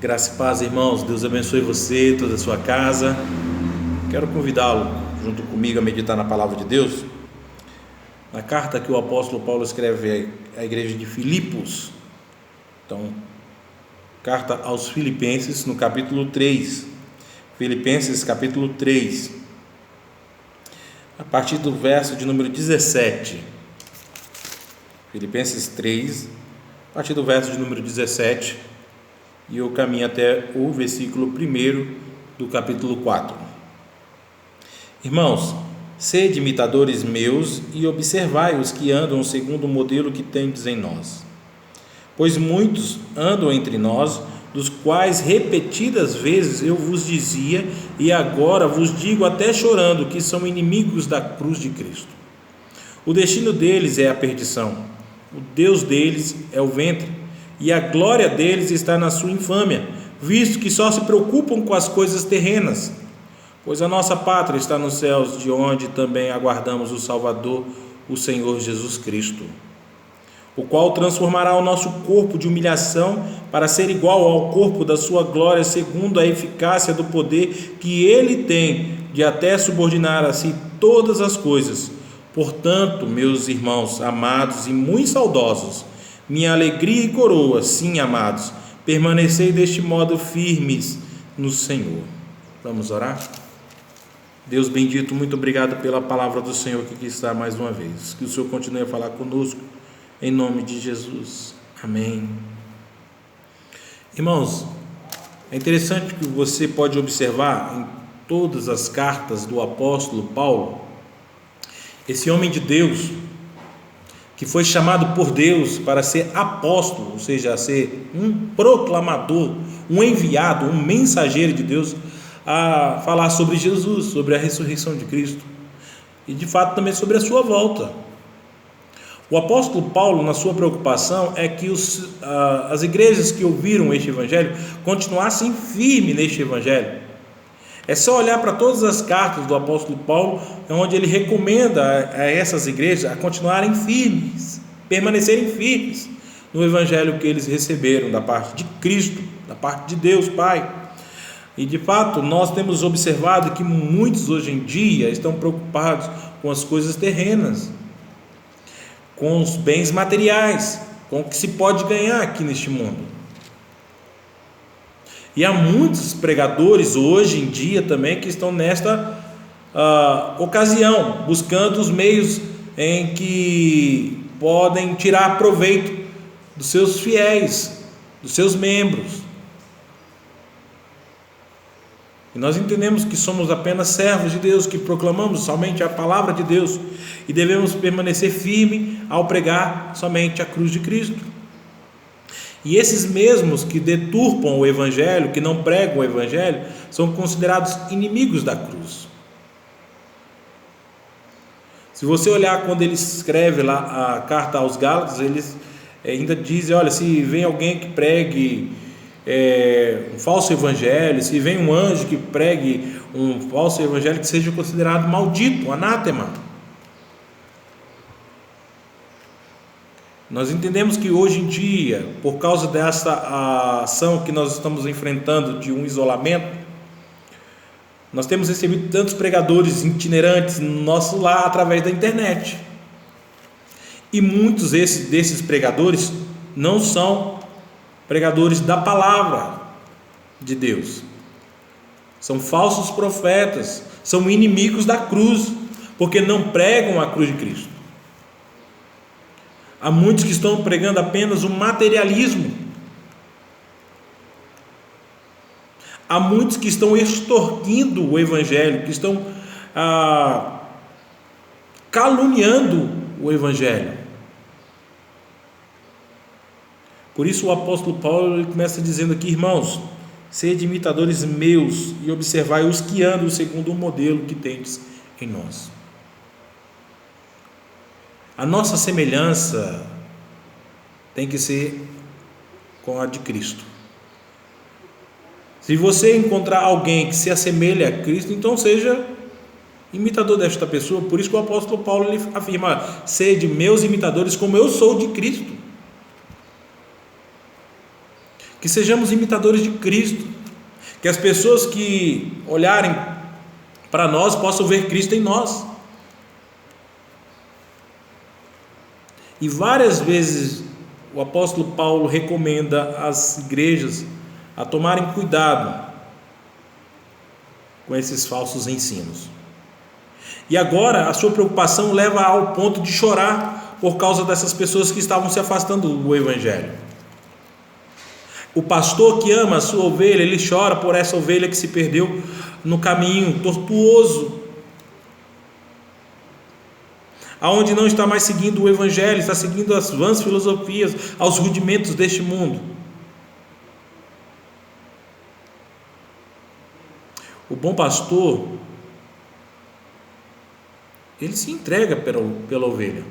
Graça e paz, irmãos. Deus abençoe você, toda a sua casa. Quero convidá-lo, junto comigo, a meditar na palavra de Deus, na carta que o apóstolo Paulo escreve à igreja de Filipos. Então, carta aos Filipenses, no capítulo 3. Filipenses, capítulo 3, a partir do verso de número 17. Filipenses 3, a partir do verso de número 17. E eu caminho até o versículo 1 do capítulo 4. Irmãos, sede imitadores meus e observai os que andam segundo o modelo que tendes em nós. Pois muitos andam entre nós, dos quais repetidas vezes eu vos dizia, e agora vos digo até chorando, que são inimigos da cruz de Cristo. O destino deles é a perdição, o Deus deles é o ventre, e a glória deles está na sua infâmia, visto que só se preocupam com as coisas terrenas. Pois a nossa pátria está nos céus, de onde também aguardamos o Salvador, o Senhor Jesus Cristo, o qual transformará o nosso corpo de humilhação para ser igual ao corpo da sua glória, segundo a eficácia do poder que ele tem de até subordinar a si todas as coisas. Portanto, meus irmãos amados e muito saudosos, minha alegria e coroa, sim, amados, permanecei deste modo firmes no Senhor. Vamos orar? Deus bendito, muito obrigado pela palavra do Senhor que aqui está mais uma vez. Que o Senhor continue a falar conosco, em nome de Jesus. Amém. Irmãos, é interessante que você pode observar em todas as cartas do apóstolo Paulo, esse homem de Deus, que foi chamado por Deus para ser apóstolo, ou seja, a ser um proclamador, um enviado, um mensageiro de Deus, a falar sobre Jesus, sobre a ressurreição de Cristo e de fato também sobre a sua volta. O apóstolo Paulo, na sua preocupação, é que as igrejas que ouviram este evangelho continuassem firmes neste evangelho. É só olhar para todas as cartas do apóstolo Paulo, onde ele recomenda a essas igrejas a continuarem firmes, permanecerem firmes no evangelho que eles receberam da parte de Cristo, da parte de Deus Pai. E de fato nós temos observado que muitos hoje em dia estão preocupados com as coisas terrenas, com os bens materiais, com o que se pode ganhar aqui neste mundo. E há muitos pregadores hoje em dia também que estão nesta ocasião, buscando os meios em que podem tirar proveito dos seus fiéis, dos seus membros. E nós entendemos que somos apenas servos de Deus, que proclamamos somente a palavra de Deus e devemos permanecer firme ao pregar somente a cruz de Cristo. E esses mesmos que deturpam o evangelho, que não pregam o evangelho, são considerados inimigos da cruz. Se você olhar quando ele escreve lá a carta aos Gálatas, eles ainda dizem: olha, se vem alguém que pregue um falso evangelho, se vem um anjo que pregue um falso evangelho, que seja considerado maldito, anátema. Nós entendemos que hoje em dia, por causa dessa ação que nós estamos enfrentando de um isolamento, nós temos recebido tantos pregadores itinerantes no nosso lar através da internet. E muitos desses pregadores não são pregadores da palavra de Deus. São falsos profetas, são inimigos da cruz, porque não pregam a cruz de Cristo. Há muitos que estão pregando apenas o materialismo. Há muitos que estão extorquindo o evangelho, que estão caluniando o evangelho. Por isso o apóstolo Paulo ele começa dizendo aqui: irmãos, sede imitadores meus e observai os que andam segundo o modelo que tendes em nós. A nossa semelhança tem que ser com a de Cristo. Se você encontrar alguém que se assemelha a Cristo, então seja imitador desta pessoa. Por isso que o apóstolo Paulo ele afirma: sede meus imitadores como eu sou de Cristo. Que sejamos imitadores de Cristo, que as pessoas que olharem para nós possam ver Cristo em nós. E várias vezes o apóstolo Paulo recomenda às igrejas a tomarem cuidado com esses falsos ensinos. E agora a sua preocupação leva ao ponto de chorar por causa dessas pessoas que estavam se afastando do Evangelho. O pastor que ama a sua ovelha, ele chora por essa ovelha que se perdeu no caminho tortuoso, aonde não está mais seguindo o Evangelho, está seguindo as vãs filosofias, aos rudimentos deste mundo. O bom pastor, ele se entrega pela ovelha.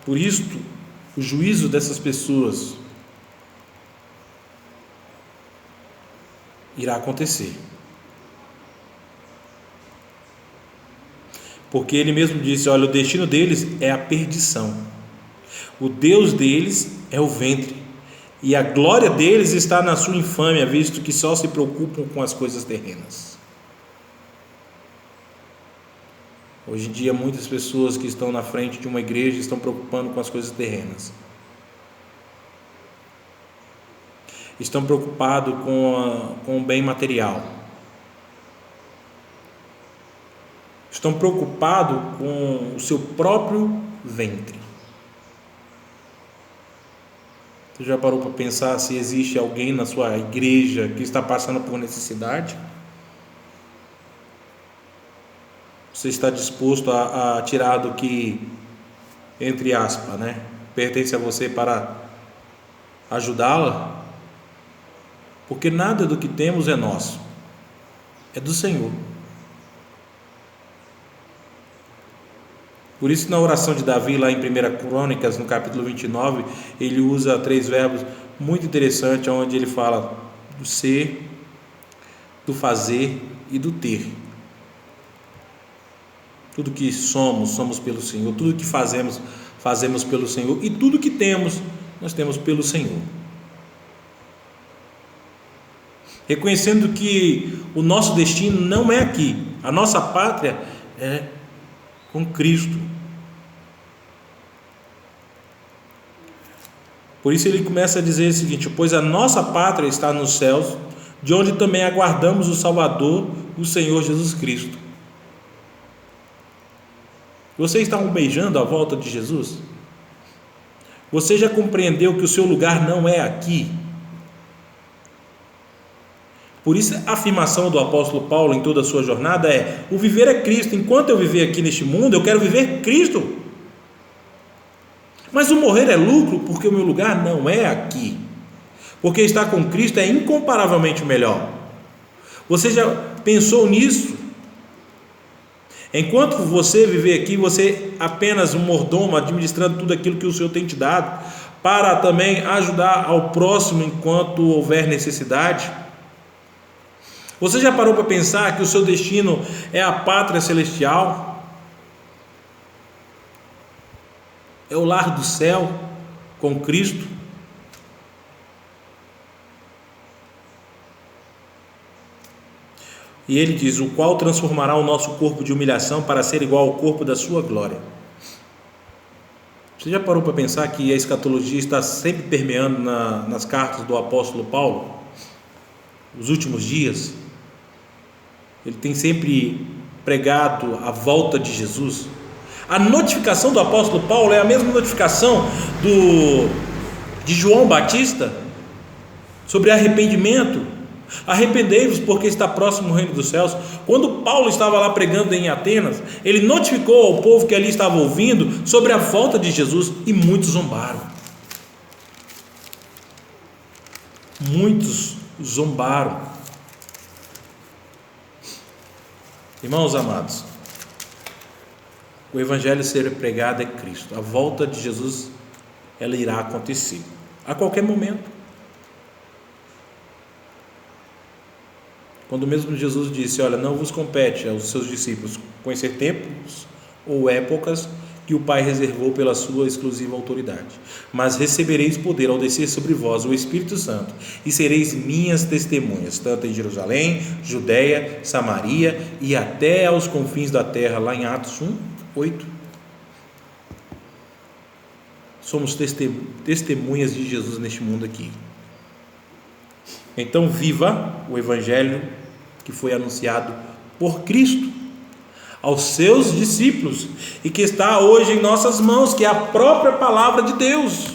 Por isto, o juízo dessas pessoas irá acontecer. Porque ele mesmo disse: olha, o destino deles é a perdição. O Deus deles é o ventre. E a glória deles está na sua infâmia, visto que só se preocupam com as coisas terrenas. Hoje em dia, muitas pessoas que estão na frente de uma igreja estão preocupando com as coisas terrenas. Estão preocupados com o bem material. Estão preocupados com o seu próprio ventre. Você já parou para pensar se existe alguém na sua igreja que está passando por necessidade? Você está disposto a tirar do que, entre aspas, pertence a você para ajudá-la? Porque nada do que temos é nosso, é do Senhor. Por isso, na oração de Davi, lá em 1 Crônicas, no capítulo 29, ele usa 3 verbos muito interessantes, onde ele fala do ser, do fazer e do ter. Tudo que somos pelo Senhor. Tudo que fazemos pelo Senhor. E tudo que temos, nós temos pelo Senhor. Reconhecendo que o nosso destino não é aqui. A nossa pátria é com Cristo. Por isso ele começa a dizer o seguinte: pois a nossa pátria está nos céus, de onde também aguardamos o Salvador, o Senhor Jesus Cristo. Você está almejando a volta de Jesus? Você já compreendeu que o seu lugar não é aqui? Por isso a afirmação do apóstolo Paulo em toda a sua jornada é: o viver é Cristo. Enquanto eu viver aqui neste mundo, eu quero viver Cristo. Mas o morrer é lucro, porque o meu lugar não é aqui. Porque estar com Cristo é incomparavelmente melhor. Você já pensou nisso? Enquanto você viver aqui, você é apenas um mordomo administrando tudo aquilo que o Senhor tem te dado, para também ajudar ao próximo enquanto houver necessidade. Você já parou para pensar que o seu destino é a pátria celestial? É o lar do céu com Cristo? E ele diz: o qual transformará o nosso corpo de humilhação para ser igual ao corpo da sua glória. Você já parou para pensar que a escatologia está sempre permeando nas cartas do apóstolo Paulo? Os últimos dias, ele tem sempre pregado a volta de Jesus. A notificação do apóstolo Paulo é a mesma notificação de João Batista sobre arrependimento. Arrependei-vos, porque está próximo o reino dos céus. Quando Paulo estava lá pregando em Atenas, ele notificou ao povo que ali estava ouvindo sobre a volta de Jesus, e muitos zombaram. Muitos zombaram. Irmãos amados, o evangelho ser pregado é Cristo. A volta de Jesus, ela irá acontecer a qualquer momento. Quando mesmo Jesus disse: olha, não vos compete aos seus discípulos conhecer tempos ou épocas que o Pai reservou pela sua exclusiva autoridade. Mas recebereis poder ao descer sobre vós o Espírito Santo, e sereis minhas testemunhas, tanto em Jerusalém, Judeia, Samaria e até aos confins da terra, lá em Atos 1:8. Somos testemunhas de Jesus neste mundo aqui. Então viva o Evangelho que foi anunciado por Cristo aos seus discípulos e que está hoje em nossas mãos, que é a própria palavra de Deus.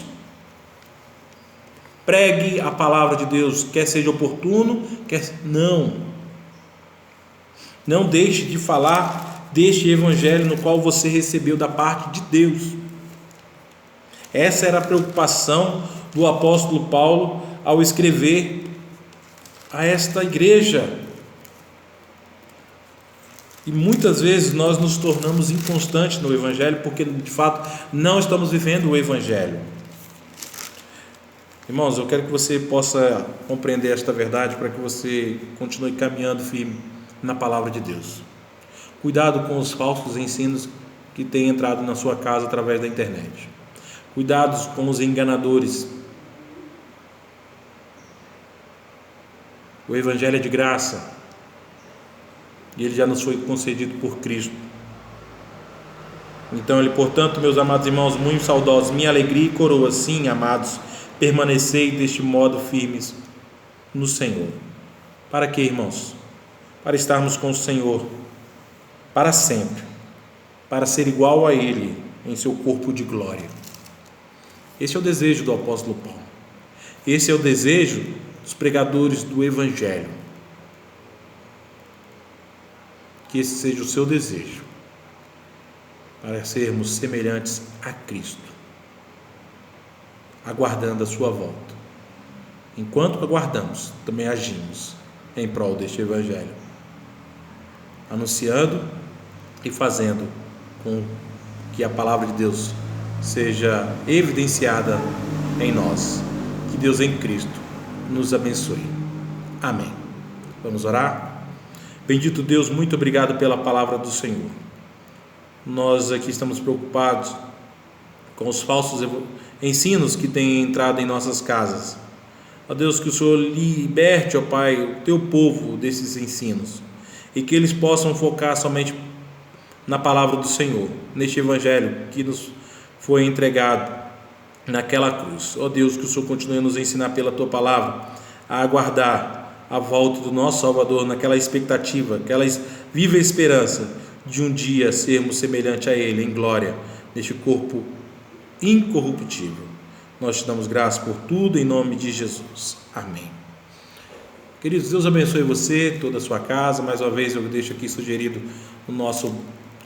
Pregue a palavra de Deus, quer seja oportuno, quer não deixe de falar deste Evangelho no qual você recebeu da parte de Deus. Essa era a preocupação do apóstolo Paulo ao escrever a esta igreja. E muitas vezes nós nos tornamos inconstantes no Evangelho porque de fato não estamos vivendo o Evangelho. Irmãos, eu quero que você possa compreender esta verdade para que você continue caminhando firme na palavra de Deus. Cuidado com os falsos ensinos que têm entrado na sua casa através da internet. Cuidado com os enganadores. O Evangelho é de graça e ele já nos foi concedido por Cristo. Então ele, portanto, meus amados irmãos, muito saudosos, minha alegria e coroa, sim, amados, permanecei deste modo firmes no Senhor. Para quê, irmãos? Para estarmos com o Senhor para sempre, para ser igual a Ele em seu corpo de glória. Esse é o desejo do apóstolo Paulo. Esse é o desejo dos pregadores do Evangelho. Que esse seja o seu desejo, para sermos semelhantes a Cristo, aguardando a sua volta. Enquanto aguardamos, também agimos em prol deste Evangelho, anunciando e fazendo com que a palavra de Deus seja evidenciada em nós. Que Deus em Cristo nos abençoe. Amém. Vamos orar? Bendito Deus, muito obrigado pela palavra do Senhor. Nós aqui estamos preocupados com os falsos ensinos que têm entrado em nossas casas. Ó Deus, que o Senhor liberte, ó Pai, o teu povo desses ensinos e que eles possam focar somente na palavra do Senhor, neste Evangelho que nos foi entregado naquela cruz. Ó Deus, que o Senhor continue a nos ensinar pela tua palavra a aguardar a volta do nosso Salvador, naquela expectativa, aquela viva esperança de um dia sermos semelhante a Ele em glória, neste corpo incorruptível. Nós te damos graças por tudo, em nome de Jesus. Amém. Queridos, Deus abençoe você, toda a sua casa. Mais uma vez eu deixo aqui sugerido no nosso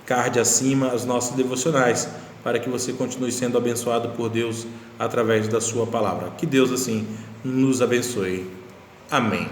card acima as nossas devocionais, para que você continue sendo abençoado por Deus através da sua palavra. Que Deus assim nos abençoe. Amém.